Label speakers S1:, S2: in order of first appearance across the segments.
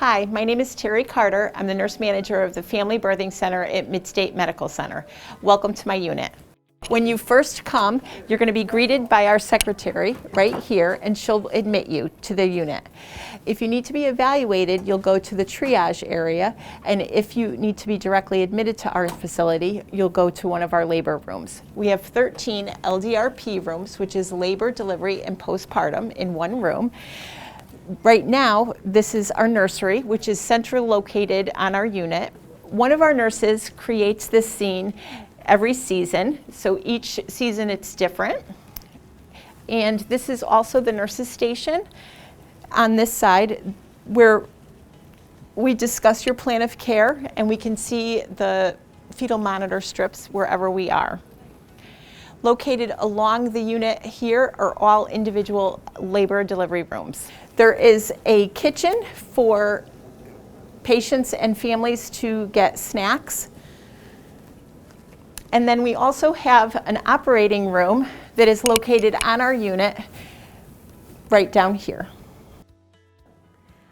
S1: Hi, my name is Terry Carter. I'm the nurse manager of the Family Birthing Center at MidState Medical Center. Welcome to my unit. When you first come, you're going to be greeted by our secretary right here, and she'll admit you to the unit. If you need to be evaluated, you'll go to the triage area, and if you need to be directly admitted to our facility, you'll go to one of our labor rooms. We have 13 LDRP rooms, which is labor, delivery, and postpartum in one room. Right now, this is our nursery, which is centrally located on our unit. One of our nurses creates this scene every season, so each season it's different. And this is also the nurse's station on this side, where we discuss your plan of care and we can see the fetal monitor strips wherever we are. Located along the unit here are all individual labor delivery rooms. There is a kitchen for patients and families to get snacks. And then we also have an operating room that is located on our unit right down here.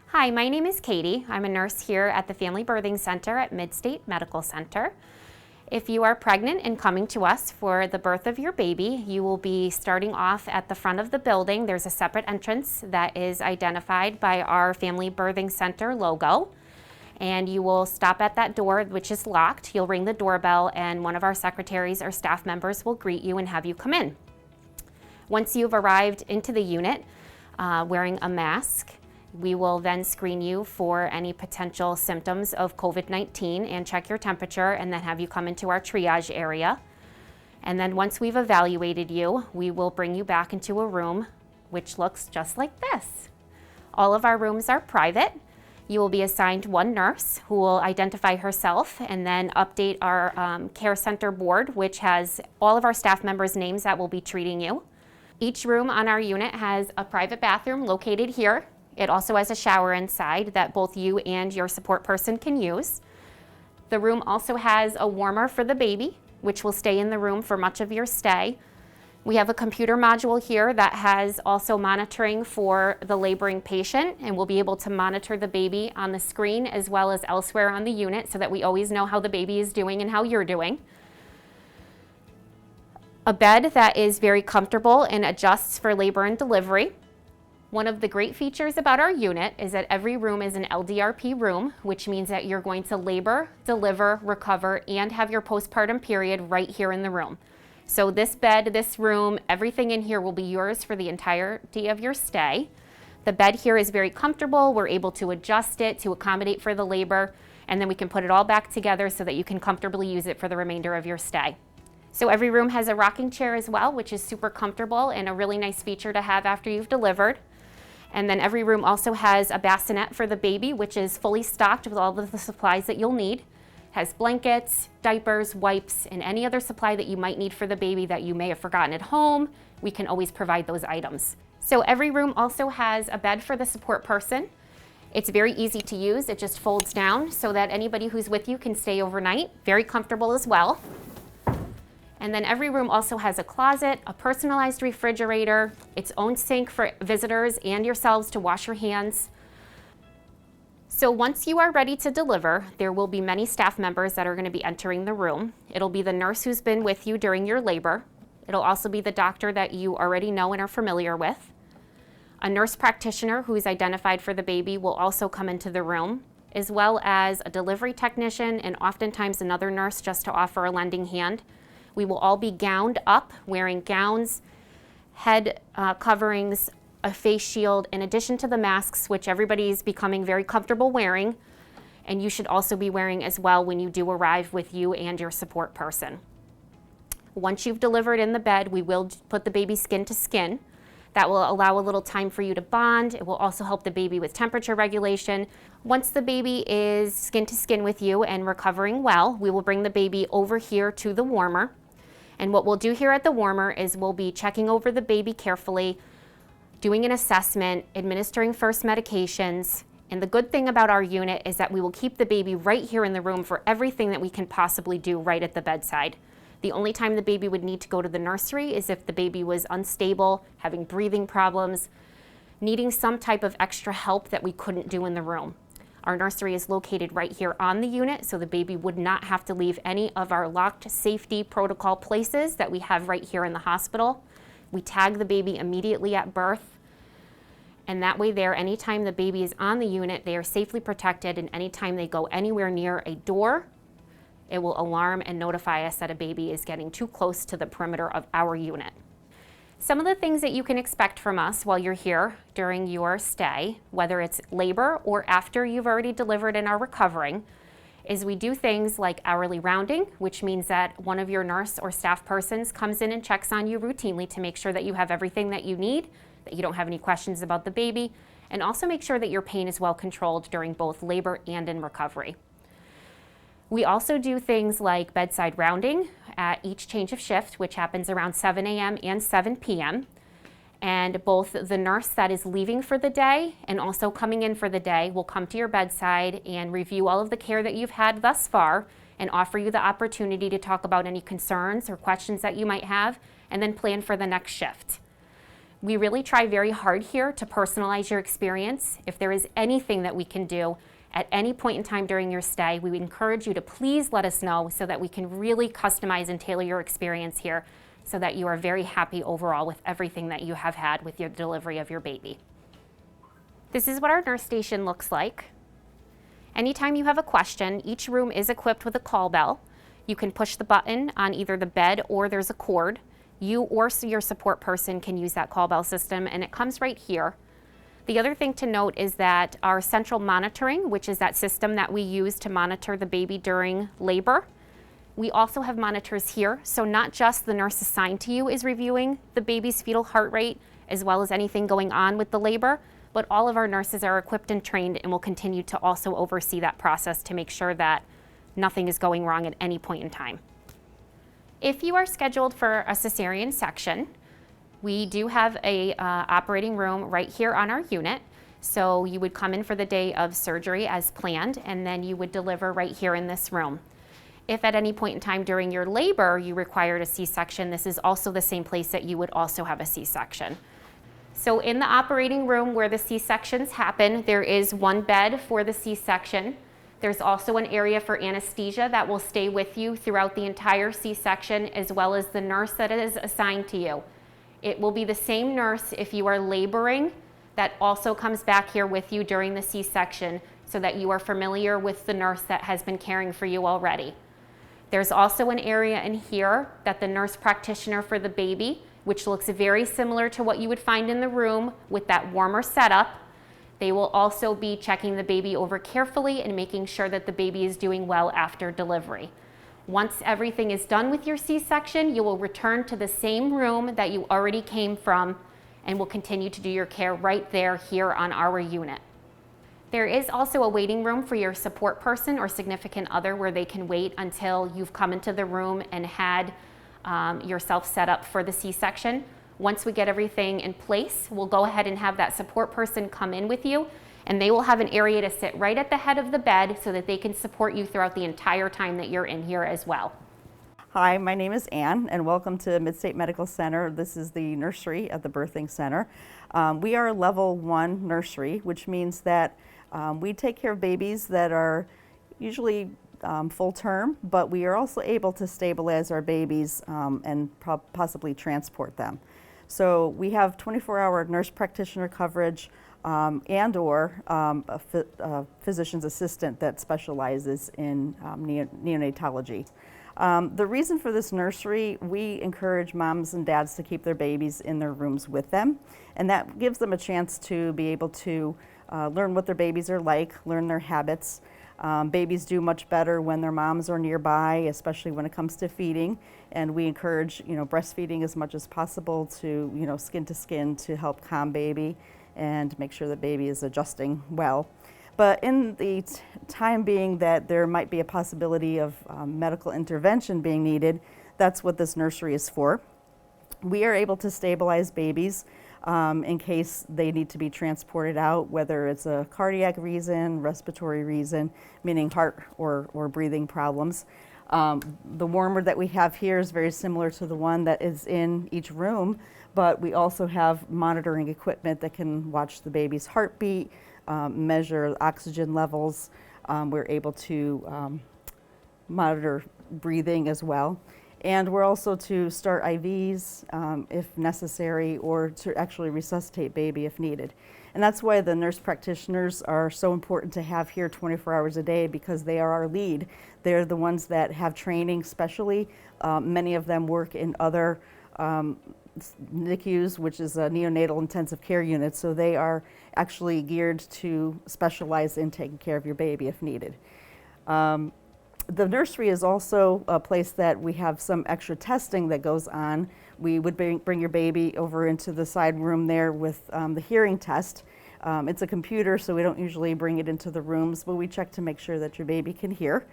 S2: Hi, my name is Katie. I'm a nurse here at the Family Birthing Center at MidState Medical Center. If you are pregnant and coming to us for the birth of your baby, you will be starting off at the front of the building. There's a separate entrance that is identified by our Family Birthing Center logo. And you will stop at that door, which is locked. You'll ring the doorbell, and one of our secretaries or staff members will greet you and have you come in. Once you've arrived into the unit wearing a mask, we will then screen you for any potential symptoms of COVID-19 and check your temperature, and then have you come into our triage area. And then once we've evaluated you, we will bring you back into a room which looks just like this. All of our rooms are private. You will be assigned one nurse who will identify herself and then update our care center board, which has all of our staff members' names that will be treating you. Each room on our unit has a private bathroom located here. It also has a shower inside that both you and your support person can use. The room also has a warmer for the baby, which will stay in the room for much of your stay. We have a computer module here that has also monitoring for the laboring patient, and we'll be able to monitor the baby on the screen as well as elsewhere on the unit so that we always know how the baby is doing and how you're doing. A bed that is very comfortable and adjusts for labor and delivery. One of the great features about our unit is that every room is an LDRP room, which means that you're going to labor, deliver, recover, and have your postpartum period right here in the room. So this bed, this room, everything in here will be yours for the entirety of your stay. The bed here is very comfortable. We're able to adjust it to accommodate for the labor, and then we can put it all back together so that you can comfortably use it for the remainder of your stay. So every room has a rocking chair as well, which is super comfortable and a really nice feature to have after you've delivered. And then every room also has a bassinet for the baby, which is fully stocked with all of the supplies that you'll need. It has blankets, diapers, wipes, and any other supply that you might need for the baby that you may have forgotten at home. We can always provide those items. So every room also has a bed for the support person. It's very easy to use. It just folds down so that anybody who's with you can stay overnight. Very comfortable as well. And then every room also has a closet, a personalized refrigerator, its own sink for visitors and yourselves to wash your hands. So once you are ready to deliver, there will be many staff members that are going to be entering the room. It'll be the nurse who's been with you during your labor. It'll also be the doctor that you already know and are familiar with. A nurse practitioner who's identified for the baby will also come into the room, as well as a delivery technician and oftentimes another nurse just to offer a lending hand. We will all be gowned up, wearing gowns, head coverings, a face shield, in addition to the masks, which everybody is becoming very comfortable wearing, and you should also be wearing as well when you do arrive with you and your support person. Once you've delivered in the bed, we will put the baby skin to skin. That will allow a little time for you to bond. It will also help the baby with temperature regulation. Once the baby is skin to skin with you and recovering well, we will bring the baby over here to the warmer. And what we'll do here at the warmer is we'll be checking over the baby carefully, doing an assessment, administering first medications. And the good thing about our unit is that we will keep the baby right here in the room for everything that we can possibly do right at the bedside. The only time the baby would need to go to the nursery is if the baby was unstable, having breathing problems, needing some type of extra help that we couldn't do in the room. Our nursery is located right here on the unit, so the baby would not have to leave any of our locked safety protocol places that we have right here in the hospital. We tag the baby immediately at birth, and that way there, anytime the baby is on the unit, they are safely protected, and anytime they go anywhere near a door, it will alarm and notify us that a baby is getting too close to the perimeter of our unit. Some of the things that you can expect from us while you're here during your stay, whether it's labor or after you've already delivered and are recovering, is we do things like hourly rounding, which means that one of your nurse or staff persons comes in and checks on you routinely to make sure that you have everything that you need, that you don't have any questions about the baby, and also make sure that your pain is well controlled during both labor and in recovery. We also do things like bedside rounding at each change of shift, which happens around 7 a.m. and 7 p.m. And both the nurse that is leaving for the day and also coming in for the day will come to your bedside and review all of the care that you've had thus far and offer you the opportunity to talk about any concerns or questions that you might have, and then plan for the next shift. We really try very hard here to personalize your experience. If there is anything that we can do at any point in time during your stay, we would encourage you to please let us know so that we can really customize and tailor your experience here so that you are very happy overall with everything that you have had with your delivery of your baby. This is what our nurse station looks like. Anytime you have a question, each room is equipped with a call bell. You can push the button on either the bed or there's a cord. You or your support person can use that call bell system, and it comes right here. The other thing to note is that our central monitoring, which is that system that we use to monitor the baby during labor, we also have monitors here. So not just the nurse assigned to you is reviewing the baby's fetal heart rate as well as anything going on with the labor, but all of our nurses are equipped and trained and will continue to also oversee that process to make sure that nothing is going wrong at any point in time. If you are scheduled for a cesarean section, we do have a operating room right here on our unit. So you would come in for the day of surgery as planned, and then you would deliver right here in this room. If at any point in time during your labor you required a C-section, this is also the same place that you would also have a C-section. So in the operating room where the C-sections happen, there is one bed for the C-section. There's also an area for anesthesia that will stay with you throughout the entire C-section, as well as the nurse that is assigned to you. It will be the same nurse if you are laboring that also comes back here with you during the C-section so that you are familiar with the nurse that has been caring for you already. There's also an area in here that the nurse practitioner for the baby, which looks very similar to what you would find in the room with that warmer setup. They will also be checking the baby over carefully and making sure that the baby is doing well after delivery. Once everything is done with your C-section, you will return to the same room that you already came from and will continue to do your care right there here on our unit. There is also a waiting room for your support person or significant other where they can wait until you've come into the room and had yourself set up for the C-section. Once we get everything in place, we'll go ahead and have that support person come in with you, and they will have an area to sit right at the head of the bed so that they can support you throughout the entire time that you're in here as well.
S3: Hi, my name is Ann, and welcome to MidState Medical Center. This is the nursery at the birthing center. We are a level 1 nursery, which means that we take care of babies that are usually full term, but we are also able to stabilize our babies and possibly transport them. So we have 24-hour nurse practitioner coverage and or a physician's assistant that specializes in neonatology. The reason for this nursery, we encourage moms and dads to keep their babies in their rooms with them, and that gives them a chance to be able to learn what their babies are like, learn their habits. Babies do much better when their moms are nearby, especially when it comes to feeding, and we encourage breastfeeding as much as possible to skin to skin to help calm baby and make sure the baby is adjusting well. But in the time being that there might be a possibility of medical intervention being needed, that's what this nursery is for. We are able to stabilize babies in case they need to be transported out, whether it's a cardiac reason, respiratory reason, meaning heart or breathing problems. The warmer that we have here is very similar to the one that is in each room, but we also have monitoring equipment that can watch the baby's heartbeat, measure oxygen levels. We're able to monitor breathing as well. And we're also to start IVs if necessary, or to actually resuscitate baby if needed. And that's why the nurse practitioners are so important to have here 24 hours a day, because they are our lead. They're the ones that have training specially. Many of them work in other NICUs, which is a neonatal intensive care unit, so they are actually geared to specialize in taking care of your baby if needed. The nursery is also a place that we have some extra testing that goes on. We would bring your baby over into the side room there with the hearing test. It's a computer, so we don't usually bring it into the rooms, but we check to make sure that your baby can hear.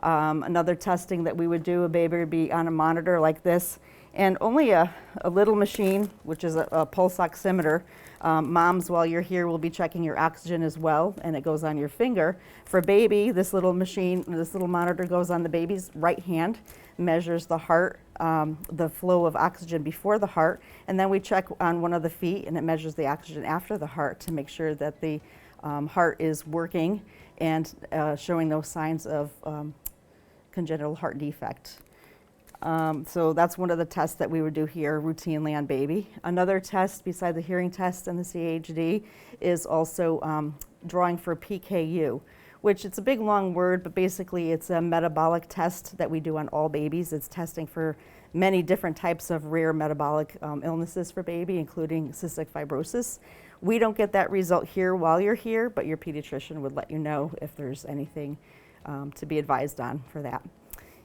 S3: Another testing that we would do, a baby would be on a monitor like this, and only a little machine, which is a pulse oximeter. Moms, while you're here, will be checking your oxygen as well, and it goes on your finger. For baby, this little machine, this little monitor goes on the baby's right hand, measures the heart, the flow of oxygen before the heart, and then we check on one of the feet, and it measures the oxygen after the heart to make sure that the heart is working and showing no signs of congenital heart defect. So that's one of the tests that we would do here routinely on baby. Another test beside the hearing test and the CHD is also drawing for PKU, which it's a big long word, but basically it's a metabolic test that we do on all babies. It's testing for many different types of rare metabolic illnesses for baby, including cystic fibrosis. We don't get that result here while you're here, but your pediatrician would let you know if there's anything to be advised on for that.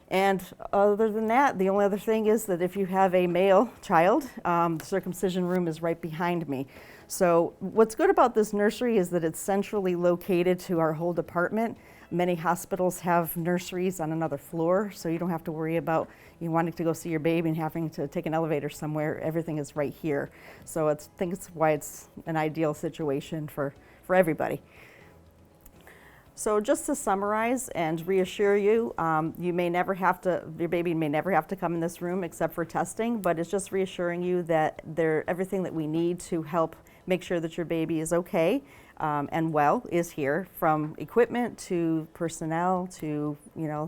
S3: And other than that, the only other thing is that if you have a male child, the circumcision room is right behind me. So what's good about this nursery is that it's centrally located to our whole department. Many hospitals have nurseries on another floor, so you don't have to worry about you wanting to go see your baby and having to take an elevator somewhere. Everything is right here. So I think it's why it's an ideal situation for everybody. So just to summarize and reassure you, your baby may never have to come in this room except for testing, but it's just reassuring you that everything that we need to help make sure that your baby is okay and well is here, from equipment to personnel to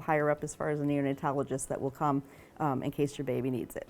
S3: higher up as far as a neonatologist that will come in case your baby needs it.